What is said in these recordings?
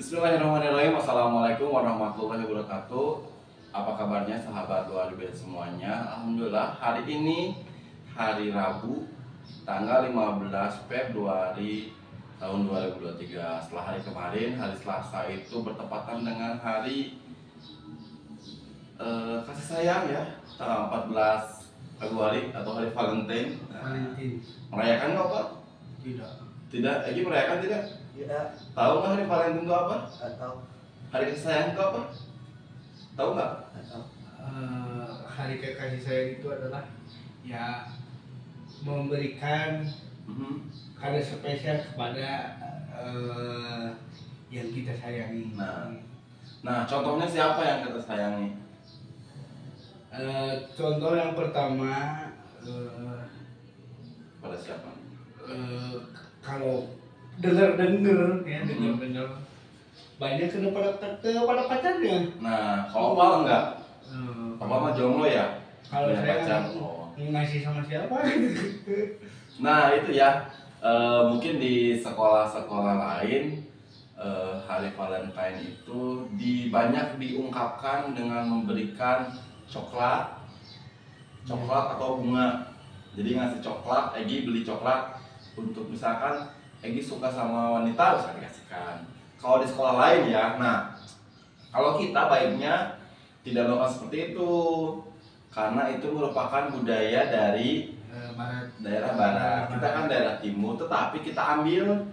Bismillahirrahmanirrahim. Assalamualaikum warahmatullahi wabarakatuh. Apa kabarnya sahabat luar biasa semuanya? Alhamdulillah, hari ini hari Rabu tanggal 15 Februari tahun 2023. Setelah hari kemarin, hari Selasa itu bertepatan dengan hari kasih sayang ya, tanggal 14 Februari atau hari Valentine. Merayakan nggak Pak? Tidak. Tidak, Egi merayakan tidak? Tidak. Tahu nggak hari Valentine itu apa? Tidak tahu. Hari kasih sayang itu apa? Tahu nggak? Tidak tahu. Hari kasih sayang itu adalah ya memberikan kado spesial kepada yang kita sayangi. Nah, contohnya siapa yang kita sayangi? Contoh yang pertama, Pada siapa? kalau dengar banyak kepada pacarnya. Nah, kalau Opal enggak? Opal mah jomblo ya? Kalau Punya saya pacar. Oh. ngasih sama siapa? Nah, itu ya. Mungkin di sekolah-sekolah lain hari Valentine itu banyak diungkapkan dengan memberikan coklat atau bunga. Jadi ngasih coklat, Egi beli coklat untuk misalkan Egi suka sama wanita bisa dikasihkan. Kalau di sekolah lain ya, nah kalau kita baiknya tidak melakukan seperti itu karena itu merupakan budaya dari daerah barat. Kita kan daerah timur, tetapi kita ambil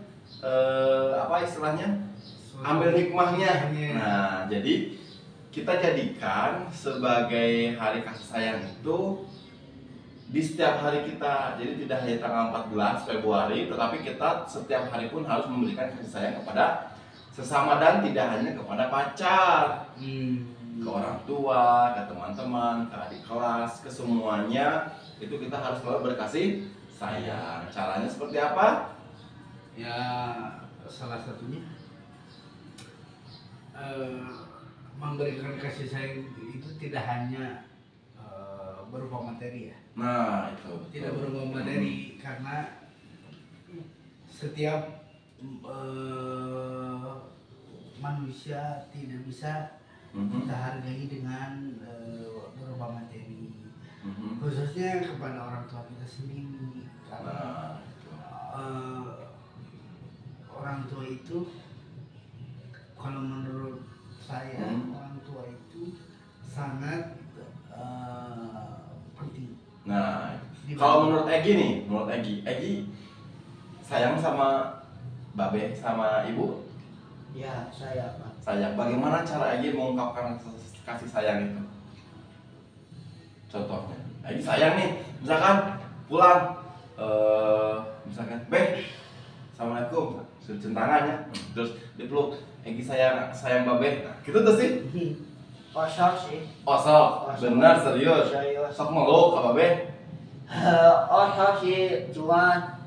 apa istilahnya? Ambil hikmahnya. Nah, jadi kita jadikan sebagai hari kasih sayang itu di setiap hari kita. Jadi tidak hanya tanggal 14 Februari, tetapi kita setiap hari pun harus memberikan kasih sayang kepada sesama dan tidak hanya kepada pacar, ke orang tua, ke teman-teman, ke adik kelas, ke semuanya itu kita harus selalu berkasih sayang. Caranya seperti apa? Ya, salah satunya memberikan kasih sayang itu tidak hanya berupa materi ya. Nah, itu Tidak berupa materi karena setiap manusia tidak bisa kita hargai dengan berupa materi. Khususnya kepada orang tua kita sendiri karena orang tua itu kalau menurut saya orang tua itu sangat penting. Nah, kalau menurut Egi nih, Egi sayang sama Babe sama Ibu? Ya, saya Pak. Sayang. Bagaimana cara Egi mengungkapkan kasih sayang itu? Contohnya, Egi sayang nih, misalkan pulang, misalkan, Assalamualaikum, sudah centangannya, terus dipeluk, Egi sayang Babe, nah, gitu tuh sih. Kosong sih. Sok, benar serius. Serius. Sok meluk apa Be? Kosong sih, cuman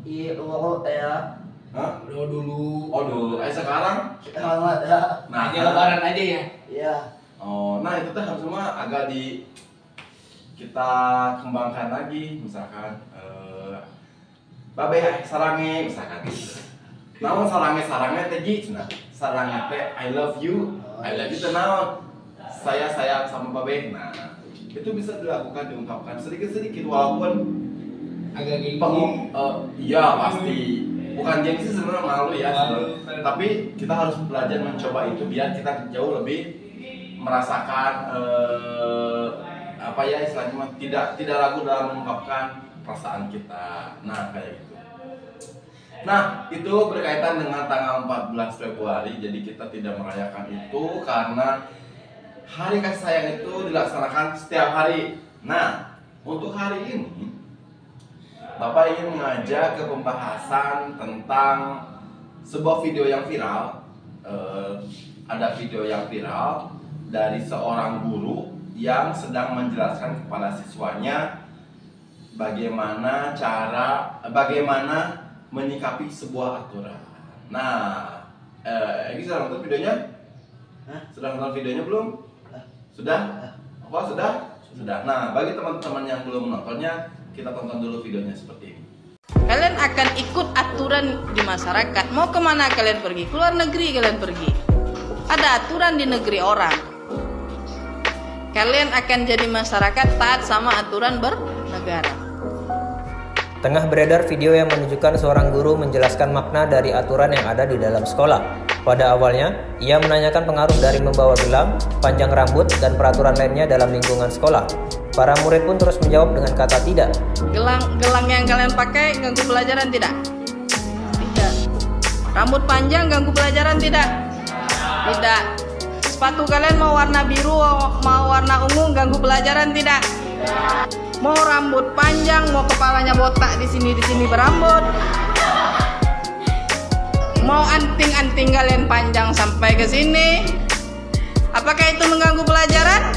dulu ya. Hah? Dulu. Oh dulu, sekarang? Selamat ya. Nah, Hanya lebaran aja ya. Iya. Oh, nah itu tuh harus mah agak kita kembangkan lagi, misalkan Babe sarange misalkan gitu. Namun sarange teh gitu, nah sarange teh I love you teh naon? Saya sayang sama Babe. Nah, itu bisa dilakukan, diungkapkan sedikit-sedikit walaupun Agak gengsi. Iya pasti. Bukan gengsi sebenarnya, malu ya sebenarnya. Tapi kita harus belajar mencoba itu biar kita jauh lebih merasakan apa ya istilahnya tidak ragu dalam mengungkapkan perasaan kita. Nah, kayak gitu. Nah, itu berkaitan dengan tanggal 14 Februari. Jadi kita tidak merayakan itu karena hari kasih sayang itu dilaksanakan setiap hari. Nah, untuk hari ini Bapak ingin mengajak ke pembahasan tentang sebuah video yang viral. Ada video yang viral dari seorang guru yang sedang menjelaskan kepada siswanya bagaimana menyikapi sebuah aturan. Nah, ini sudah nonton videonya? Sudah nonton videonya belum? Sudah? Apa sudah? Sudah. Nah, bagi teman-teman yang belum menontonnya, kita tonton dulu videonya seperti ini. kalian akan ikut aturan di masyarakat. Mau kemana kalian pergi? Keluar negeri kalian pergi. Ada aturan di negeri orang. Kalian akan jadi masyarakat taat sama aturan bernegara. Tengah beredar video yang menunjukkan seorang guru menjelaskan makna dari aturan yang ada di dalam sekolah. Pada awalnya, ia menanyakan pengaruh dari membawa gelang, panjang rambut, dan peraturan lainnya dalam lingkungan sekolah. Para murid pun terus menjawab dengan kata tidak. Gelang yang kalian pakai ganggu pelajaran tidak? Tidak. Rambut panjang ganggu pelajaran tidak? Tidak. Sepatu kalian mau warna biru, mau warna ungu ganggu pelajaran tidak? Mau rambut panjang, mau kepalanya botak di sini berambut. Mau anting-anting kalian panjang sampai ke sini. Apakah itu mengganggu pelajaran?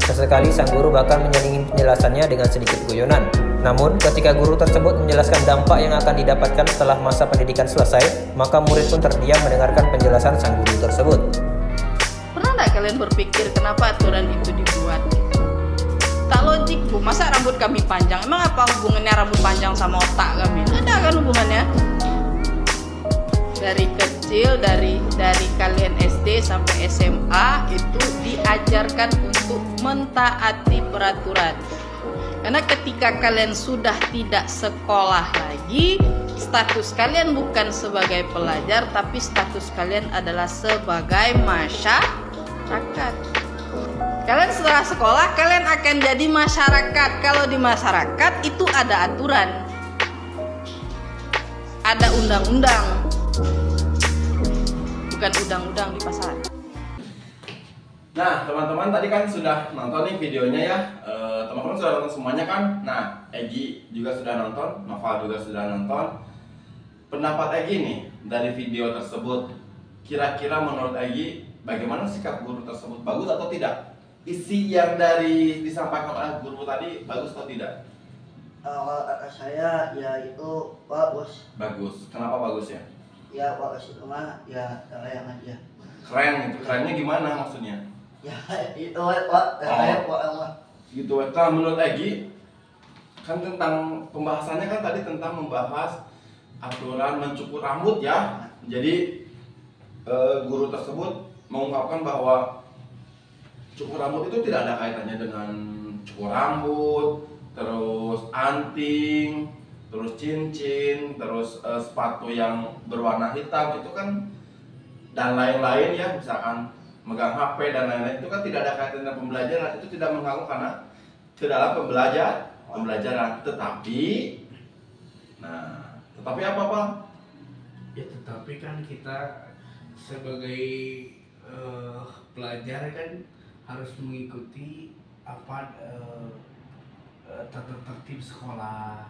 Sesekali sang guru bahkan menyelingi penjelasannya dengan sedikit guyonan. Namun, ketika guru tersebut menjelaskan dampak yang akan didapatkan setelah masa pendidikan selesai, maka murid pun terdiam mendengarkan penjelasan sang guru tersebut. Pernah nggak kalian berpikir kenapa aturan itu dibuat? Tak logik bu, masa rambut kami panjang? Emang apa hubungannya rambut panjang sama otak kami? Ada kan hubungannya? Dari kecil, dari kalian SD sampai SMA itu diajarkan untuk mentaati peraturan. Karena ketika kalian sudah tidak sekolah lagi, status kalian bukan sebagai pelajar, tapi status kalian adalah sebagai masyarakat. Kalian setelah sekolah, kalian akan jadi masyarakat. Kalau di masyarakat itu ada aturan, ada undang-undang, bukan undang-undang di pasar. Nah, teman-teman tadi kan sudah nonton nih videonya ya. Teman-teman sudah nonton semuanya kan? Nah, Egi juga sudah nonton, Nova juga sudah nonton. Pendapat Egi nih dari video tersebut, kira-kira menurut Egi bagaimana sikap guru tersebut? Bagus atau tidak? Isi yang dari disampaikan oleh guru tadi bagus atau tidak? Kalau kata saya ya itu bagus. Bagus. Kenapa bagus ya? Ya bagus itu mah ya keren aja. Keren itu. Kerennya gimana maksudnya? Ya itu pak saya Gitu. Nah, menurut Egi kan tentang pembahasannya kan tadi tentang membahas aturan mencukur rambut ya. Jadi guru tersebut mengungkapkan bahwa cukur rambut itu tidak ada kaitannya dengan cukur rambut, terus anting, terus cincin, terus sepatu yang berwarna hitam itu kan dan lain-lain ya, misalkan megang HP dan lain-lain itu kan tidak ada kaitan dengan pembelajaran, itu tidak mengganggu karena ke dalam pembelajaran. Tetapi apa Pak? Ya tetapi kan kita sebagai pelajar kan harus mengikuti apa tata tertib sekolah.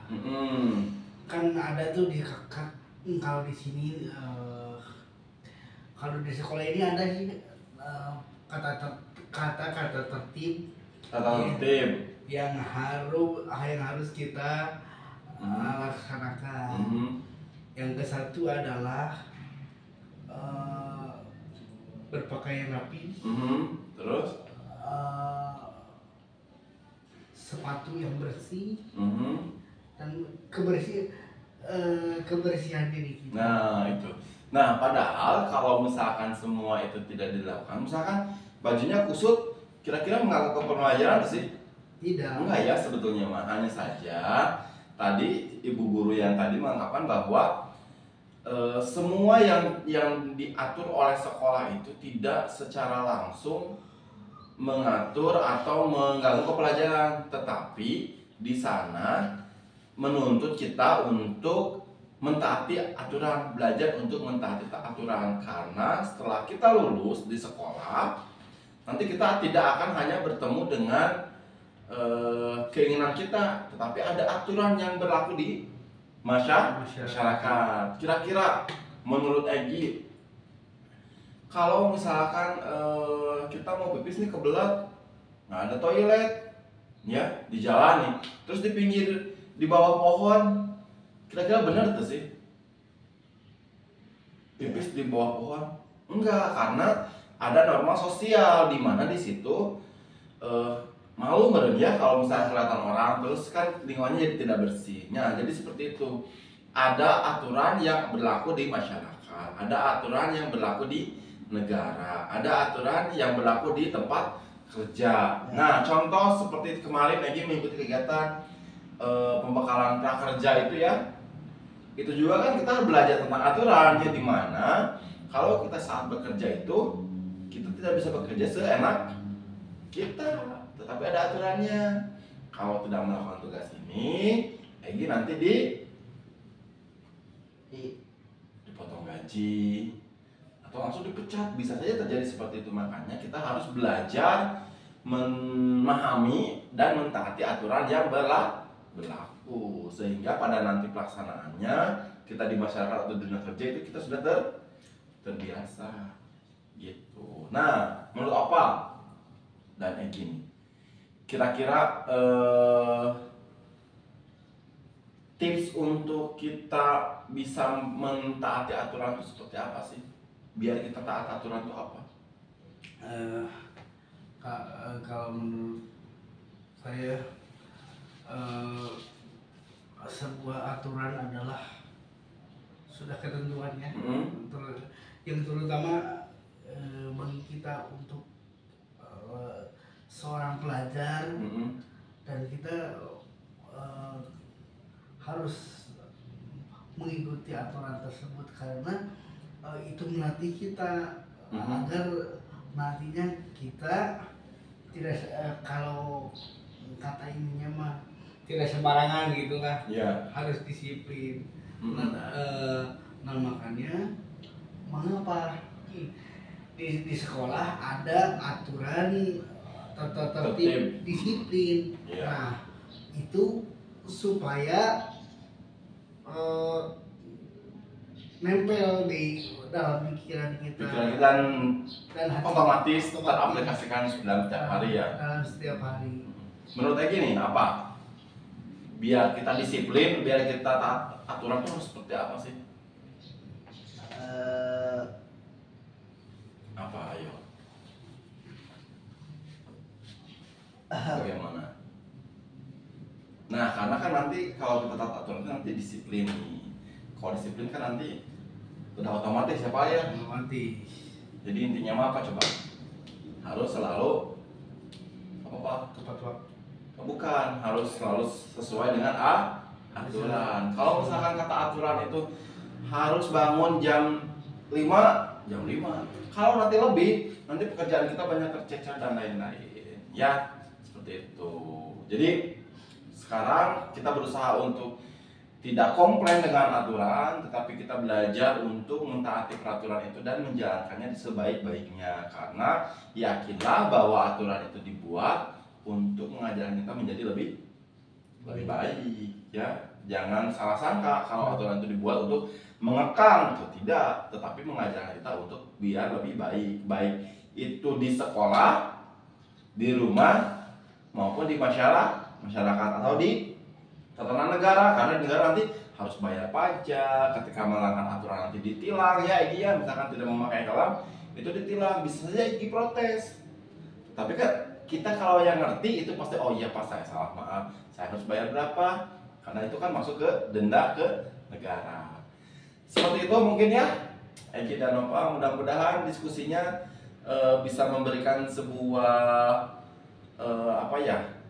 Kan ada tuh di kalau di sini kalau di sekolah ini ada sih kata-kata tertib yang harus kita laksanakan. Yang ke satu adalah berpakaian rapi. Terus sepatu yang bersih dan kebersihan diri kita. Nah itu. Nah padahal kalau misalkan semua itu tidak dilakukan, misalkan bajunya kusut, kira-kira mengganggu pembelajaran sih? Tidak. Enggak ya sebetulnya mah, hanya saja tadi ibu guru yang tadi mengatakan bahwa semua yang diatur oleh sekolah itu tidak secara langsung mengatur atau mengganggu pelajaran, tetapi di sana menuntut kita untuk mentaati aturan, belajar untuk mentaati aturan, karena setelah kita lulus di sekolah nanti kita tidak akan hanya bertemu dengan keinginan kita, tetapi ada aturan yang berlaku di masyarakat. Kira-kira menurut Egi, kalau misalkan kita mau pipis nih kebelet, nah ada toilet ya di jalan nih, terus di pinggir di bawah pohon, kira-kira benar tuh sih pipis di bawah pohon? Enggak, karena ada norma sosial di mana di situ malu meren ya kalau misalnya kelihatan orang, terus kan lingkungannya jadi tidak bersih. Nah, jadi seperti itu. Ada aturan yang berlaku di masyarakat, ada aturan yang berlaku di negara, ada aturan yang berlaku di tempat kerja. Nah, contoh seperti kemarin lagi mengikuti kegiatan pembekalan prakerja itu ya. Itu juga kan kita belajar tentang aturan, ya, di mana kalau kita saat bekerja itu kita tidak bisa bekerja seenak kita, tetapi ada aturannya. Kalau tidak melakukan tugas ini, Egi nanti dipotong gaji atau langsung dipecat, bisa saja terjadi seperti itu. Makanya kita harus belajar memahami dan mentaati aturan yang berlaku, sehingga pada nanti pelaksanaannya kita di masyarakat atau dunia kerja itu kita sudah terbiasa gitu. Nah, menurut Opal dan Egi nih, kira-kira tips untuk kita bisa mentaati aturan itu seperti apa sih? Biar kita taat aturan itu apa? Kalau menurut saya sebuah aturan adalah sudah ketentuannya, yang terutama bagi kita untuk seorang pelajar, dan kita harus mengikuti aturan tersebut karena itu melatih kita agar nantinya kita tidak kalau kata ininya mah tidak sembarangan gitu lah, harus disiplin. Nah, makanya mengapa di sekolah ada aturan tertib disiplin. Nah, itu supaya nempel di dalam pikiran kita dan otomatis teraplikasikan dalam setiap hari ya. Dalam setiap hari. Menurut Egi nih apa? Biar kita disiplin, biar kita taat aturan itu harus seperti apa sih? Apa ayo? Bagaimana? Nah, karena kan nanti kalau kita taat aturan itu nanti disiplin nih. Kalau disiplin kan nanti udah otomatis ya Pak ya? Otomatis. Jadi intinya mah apa coba? Harus selalu apa Pak? Tepat waktu. Bukan, harus selalu sesuai dengan aturan. Kalau misalkan kata aturan itu harus bangun jam 5. Kalau nanti lebih, nanti pekerjaan kita banyak tercecer dan lain-lain. Ya, seperti itu. Jadi sekarang kita berusaha untuk tidak komplain dengan aturan, tetapi kita belajar untuk mentaati peraturan itu dan menjalankannya sebaik-baiknya. Karena yakinlah bahwa aturan itu dibuat untuk mengajarkan kita menjadi lebih baik, ya. Jangan salah sangka kalau aturan itu dibuat untuk mengekang, itu tidak, tetapi mengajarkan kita untuk biar lebih baik itu di sekolah, di rumah, maupun di masyarakat atau di tatanan negara. Karena negara nanti harus bayar pajak, ketika melanggar aturan nanti ditilang ya. Iya, misalkan tidak memakai helm itu ditilang, bisa saja Egi protes. Tapi kan kita kalau yang ngerti itu pasti, oh iya Pak, saya salah, maaf, saya harus bayar berapa, karena itu kan masuk ke denda ke negara. Seperti itu mungkin ya Egi dan Nova, mudah-mudahan diskusinya bisa memberikan sebuah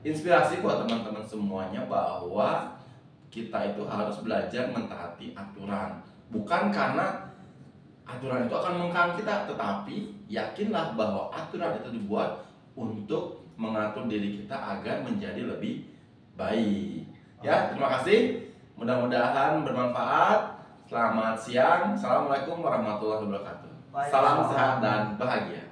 inspirasi buat teman-teman semuanya bahwa kita itu harus belajar mentaati aturan, bukan karena aturan itu akan mengekang kita, tetapi yakinlah bahwa aturan itu dibuat untuk mengatur diri kita agar menjadi lebih baik. Ya, terima kasih. Mudah-mudahan bermanfaat. Selamat siang. Assalamualaikum warahmatullahi wabarakatuh. Salam sehat dan bahagia.